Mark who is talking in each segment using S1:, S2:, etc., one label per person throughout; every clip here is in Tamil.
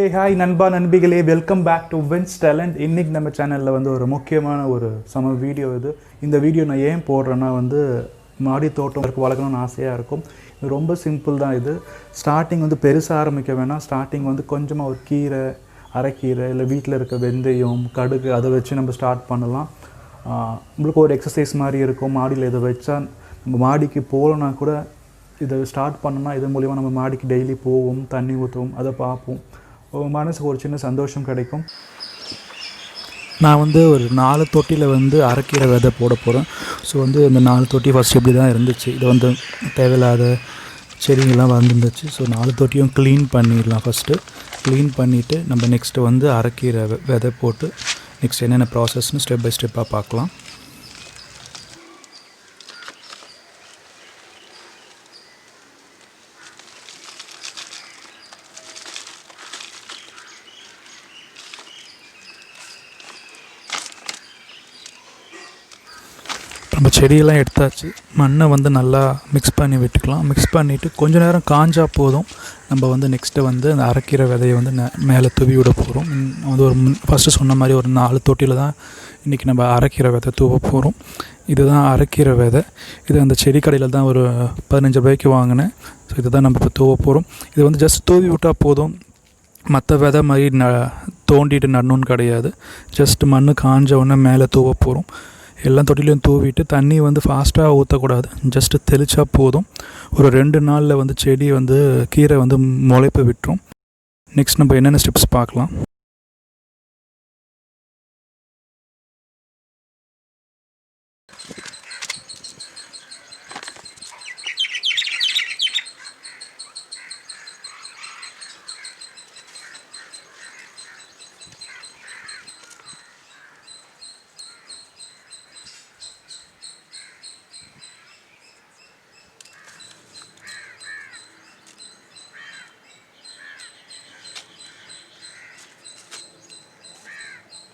S1: ஏய் ஹாய் நண்பா நண்பிகளே, வெல்கம் பேக் டு VinsTalent. இன்றைக்கி நம்ம சேனலில் வந்து ஒரு முக்கியமான ஒரு வீடியோ இது. இந்த வீடியோ நான் ஏன் போடுறேன்னா வந்து மாடி தோட்டம் வளர்க்கணும்னு ஆசையாக இருக்கும். இது ரொம்ப சிம்பிள் தான். இது ஸ்டார்டிங் வந்து பெருசாக ஆரம்பிக்க வேணாம். ஸ்டார்டிங் வந்து கொஞ்சமாக ஒரு கீரை, அரைக்கீரை, இல்லை வீட்டில் இருக்க வெந்தயம், கடுகு அதை வச்சு நம்ம ஸ்டார்ட் பண்ணலாம். உங்களுக்கு ஒரு எக்ஸசைஸ் மாதிரி இருக்கும். மாடியில் இதை வச்சா நம்ம மாடிக்கு போகலன்னா கூட இதை ஸ்டார்ட் பண்ணோன்னா இது மூலிமா நம்ம மாடிக்கு டெய்லி போவோம், தண்ணி ஊற்றுவோம், அதை பார்ப்போம். மனசுக்கு ஒரு சின்ன சந்தோஷம் கிடைக்கும். நான் வந்து ஒரு 4 தொட்டியில் வந்து அரைக்கீரை விதை போட போகிறேன். ஸோ வந்து இந்த 4 தொட்டி ஃபஸ்ட் இப்படி தான் இருந்துச்சு. இது வந்து தேவையில்லாத செடிங்கள்லாம் வந்துருந்துச்சு. ஸோ 4 தொட்டியும் க்ளீன் பண்ணிடலாம். ஃபஸ்ட்டு க்ளீன் பண்ணிவிட்டு நம்ம நெக்ஸ்ட்டு வந்து அரைக்கீரை விதை போட்டு நெக்ஸ்ட் என்னென்ன ப்ராசஸ்னு ஸ்டெப் பை ஸ்டெப்பாக பார்க்கலாம். நம்ம செடியெல்லாம் எடுத்தாச்சு. மண்ணை வந்து நல்லா மிக்ஸ் பண்ணி விட்டுக்கலாம். மிக்ஸ் பண்ணிவிட்டு கொஞ்சம் நேரம் காஞ்சா போதும். நம்ம வந்து நெக்ஸ்ட்டு வந்து அந்த அரைக்கீரை விதையை வந்து மேலே தூவி விட போகிறோம். வந்து ஒரு ஃபஸ்ட்டு சொன்ன மாதிரி ஒரு 4 தொட்டியில் தான் இன்றைக்கி நம்ம அரைக்கீரை விதை தூவ போகிறோம். இதுதான் அரைக்கீரை விதை. இது அந்த செடி கடையில் தான் ஒரு 15 ரூபாய்க்கு வாங்கினேன். ஸோ இதை தான் நம்ம இப்போ தூவ போகிறோம். இது வந்து ஜஸ்ட் தூவி விட்டால் போதும். மற்ற விதை மாதிரி தோண்டிட்டு நடணுன்னு கிடையாது. ஜஸ்ட் மண் காஞ்ச உடனே மேலே தூவ போகிறோம். எல்லா தொட்டிலையும் தூவிட்டு தண்ணி வந்து ஃபாஸ்ட்டாக ஊற்றக்கூடாது. ஜஸ்ட்டு தெளித்தா போதும். ஒரு 2 நாளில் வந்து செடி வந்து கீரை வந்து முளைப்பு விட்டுரும். நெக்ஸ்ட் நம்ம என்னென்ன ஸ்டெப்ஸ் பார்க்கலாம்.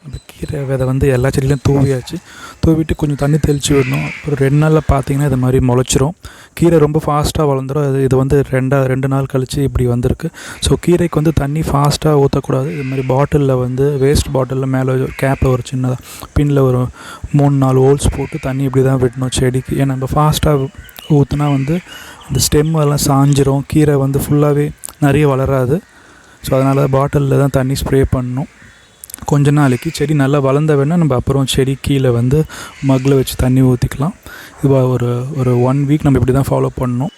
S1: நம்ம கீரை விதை வந்து எல்லா செடியிலையும் தூவியாச்சு. தூவிட்டு கொஞ்சம் தண்ணி தெளித்து விடணும். ஒரு 2 நாளில் பார்த்தீங்கன்னா இது மாதிரி முளைச்சிரும். கீரை ரொம்ப ஃபாஸ்ட்டாக வளர்ந்துடும். இது வந்து 2 நாள் கழித்து இப்படி வந்திருக்கு. ஸோ கீரைக்கு வந்து தண்ணி ஃபாஸ்ட்டாக ஊற்றக்கூடாது. இது மாதிரி பாட்டிலில் வந்து வேஸ்ட் பாட்டிலில் மேலே கேப்பில் ஒரு சின்னதாக பின்னில் ஒரு 3-4 ஹோல்ஸ் போட்டு தண்ணி இப்படி தான் விடணும் செடிக்கு. ஏன்னா நம்ம ஃபாஸ்ட்டாக ஊற்றினா வந்து இந்த ஸ்டெம் எல்லாம் சாஞ்சிரும். கீரை வந்து ஃபுல்லாகவே நிறைய வளராது. ஸோ அதனால் பாட்டிலில் தான் தண்ணி ஸ்ப்ரே பண்ணணும். கொஞ்ச நாளைக்கு செடி நல்லா வளர்ந்த வேணால் நம்ம அப்புறம் செடி கீழே வந்து மக்கில் வச்சு தண்ணி ஊற்றிக்கலாம். இது ஒரு 1 வீக் நம்ம இப்படி தான் ஃபாலோ பண்ணணும்.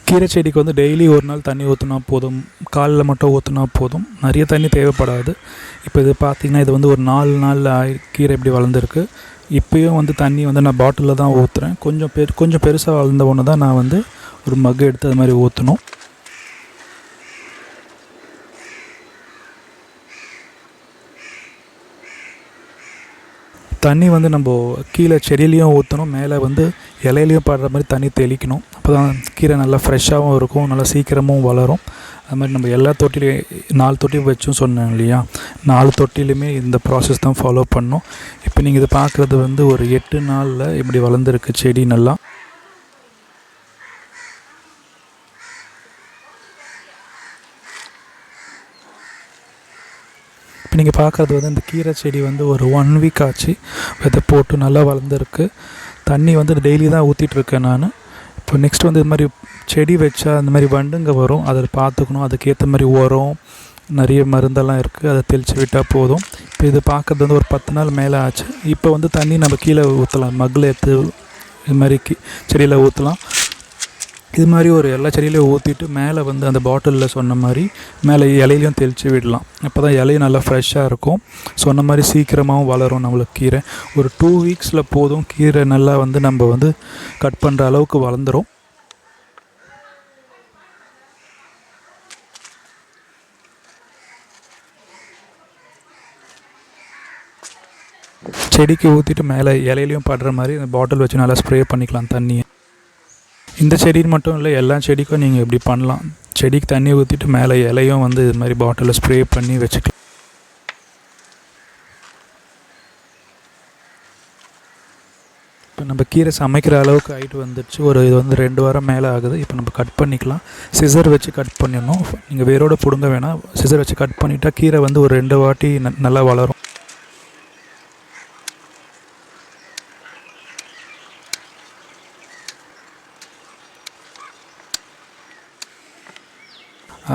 S1: கீரை செடிக்கு வந்து டெய்லி ஒரு நாள் தண்ணி ஊற்றினா போதும். காலில் மட்டும் ஊற்றினா போதும். நிறைய தண்ணி தேவைப்படாது. இப்போ இது பார்த்திங்கன்னா இது வந்து ஒரு 4 நாளில் கீரை இப்படி வளர்ந்துருக்கு. இப்போயும் வந்து தண்ணி வந்து நான் பாட்டிலில் தான் ஊற்றுறேன். கொஞ்சம் பெருசாக வளர்ந்த ஒன்று தான் நான் வந்து ஒரு மக்கு எடுத்து அது மாதிரி ஊற்றணும். தண்ணி வந்து நம்ம கீழே செடியிலையும் ஊற்றணும், மேலே வந்து இலையிலையும் படுற மாதிரி தண்ணி தெளிக்கணும். அப்போ தான் கீரை நல்லா ஃப்ரெஷ்ஷாகவும் இருக்கும், நல்லா சீக்கிரமும் வளரும். அது மாதிரி நம்ம எல்லா தொட்டிலையும் 4 தொட்டி வச்சும் சொன்னேன் இல்லையா, 4 தொட்டிலையுமே இந்த ப்ராசஸ் தான் ஃபாலோ பண்ணணும். இப்போ நீங்கள் இது பார்க்குறது வந்து ஒரு 8 நாளில் இப்படி வளர்ந்துருக்கு செடி நல்லா. இப்போ நீங்கள் பார்க்குறது வந்து இந்த கீரை செடி வந்து ஒரு 1 வீக் ஆச்சு விதை போட்டு நல்லா வளர்ந்துருக்கு. தண்ணி வந்து டெய்லி தான் ஊற்றிட்டுருக்கேன் நான். இப்போ நெக்ஸ்ட் வந்து இது மாதிரி செடி வச்சா அந்த மாதிரி வண்டுங்க வரும், அதை பார்த்துக்கணும். அதுக்கேற்ற மாதிரி உரம் நிறைய மருந்தெல்லாம் இருக்குது, அதை தெளித்து விட்டால் போதும். இப்போ இது பார்க்குறது வந்து ஒரு 10 நாள் மேலே ஆச்சு. இப்போ வந்து தண்ணி நம்ம கீழே ஊற்றலாம், மக்கில் எடுத்து இது மாதிரி செடியில் ஊற்றலாம். இது மாதிரி ஒரு எல்லா செடியிலையும் ஊற்றிட்டு மேலே வந்து அந்த பாட்டிலில் சொன்ன மாதிரி மேலே இலையிலையும் தெளித்து விடலாம். அப்போ தான் இலையும் நல்லா ஃப்ரெஷ்ஷாக இருக்கும். சொன்ன மாதிரி சீக்கிரமாகவும் வளரும் நம்மளுக்கு கீரை. ஒரு 2 வீக்ஸில் போதும் கீரை நல்லா வந்து நம்ம வந்து கட் பண்ணுற அளவுக்கு வளர்ந்துடும். செடிக்கு ஊற்றிட்டு மேலே இலையிலையும் படுற மாதிரி அந்த பாட்டில் வச்சு நல்லா ஸ்ப்ரே பண்ணிக்கலாம் தண்ணியை. இந்த செடின்னு மட்டும் இல்லை, எல்லா செடிக்கும் நீங்கள் இப்படி பண்ணலாம். செடிக்கு தண்ணி ஊற்றிட்டு மேலே இலையும் வந்து இது மாதிரி பாட்டிலில் ஸ்ப்ரே பண்ணி வச்சுக்கலாம். இப்போ நம்ம கீரை சமைக்கிற அளவுக்கு ஹைட்டு வந்துடுச்சு. இது வந்து 2 வாரம் மேலே ஆகுது. இப்போ நம்ம கட் பண்ணிக்கலாம். சிசர் வச்சு கட் பண்ணிடணும். நீங்கள் வேரோடு பிடுங்க வேணாம். சிசர் வச்சு கட் பண்ணிட்டா கீரை வந்து ஒரு 2 வாட்டி நல்லா வளரும்.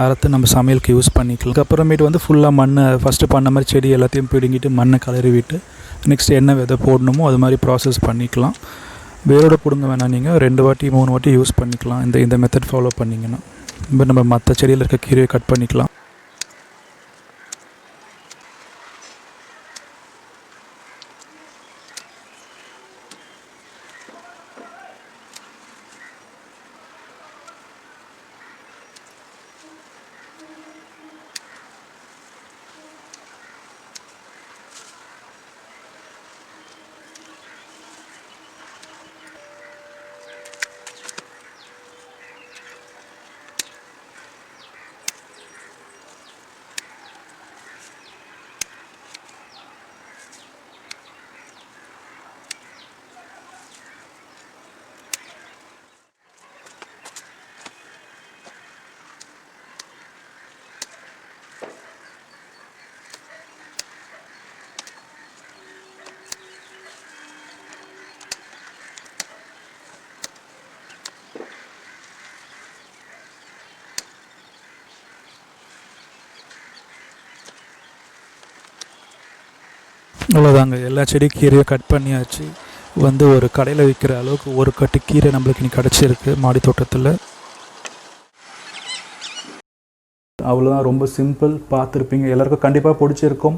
S1: அறுத்து நம்ம சமையலுக்கு யூஸ் பண்ணிக்கலாம். அதுக்கப்புறமேட்டு வந்து ஃபுல்லாக மண்ணை ஃபஸ்ட்டு பண்ண மாதிரி செடி எல்லாத்தையும் பிடுங்கிட்டு மண்ணை கலரி விட்டு நெக்ஸ்ட் என்ன விதை போடணுமோ அது மாதிரி ப்ராசஸ் பண்ணிக்கலாம். வேரோட பிடுங்க வேணாம், நீங்கள் 2 வாட்டி 3 வாட்டி யூஸ் பண்ணிக்கலாம். இந்த மெத்தட் ஃபாலோ பண்ணிங்கன்னா இப்போ நம்ம மற்ற செடியில் இருக்க கீரையை கட் பண்ணிக்கலாம். அவ்வளோதாங்க, எல்லா செடி கீரையும் கட் பண்ணியாச்சு. வந்து ஒரு கடையில் விற்கிற அளவுக்கு ஒரு கட்டு கீரை நம்மளுக்கு இன்றைக்கி கிடச்சிருக்கு மாடி தோட்டத்தில். அவ்வளோதான், ரொம்ப சிம்பிள். பார்த்துருப்பீங்க, எல்லாருக்கும் கண்டிப்பாக பிடிச்சிருக்கும்.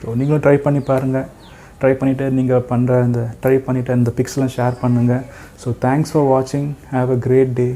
S1: ஸோ நீங்களும் ட்ரை பண்ணி பாருங்கள். ட்ரை பண்ணிவிட்டு நீங்கள் ட்ரை பண்ணிவிட்டு இந்த பிக்ஸ்லாம் ஷேர் பண்ணுங்கள். ஸோ தேங்க்ஸ் ஃபார் வாட்சிங். Have a great day.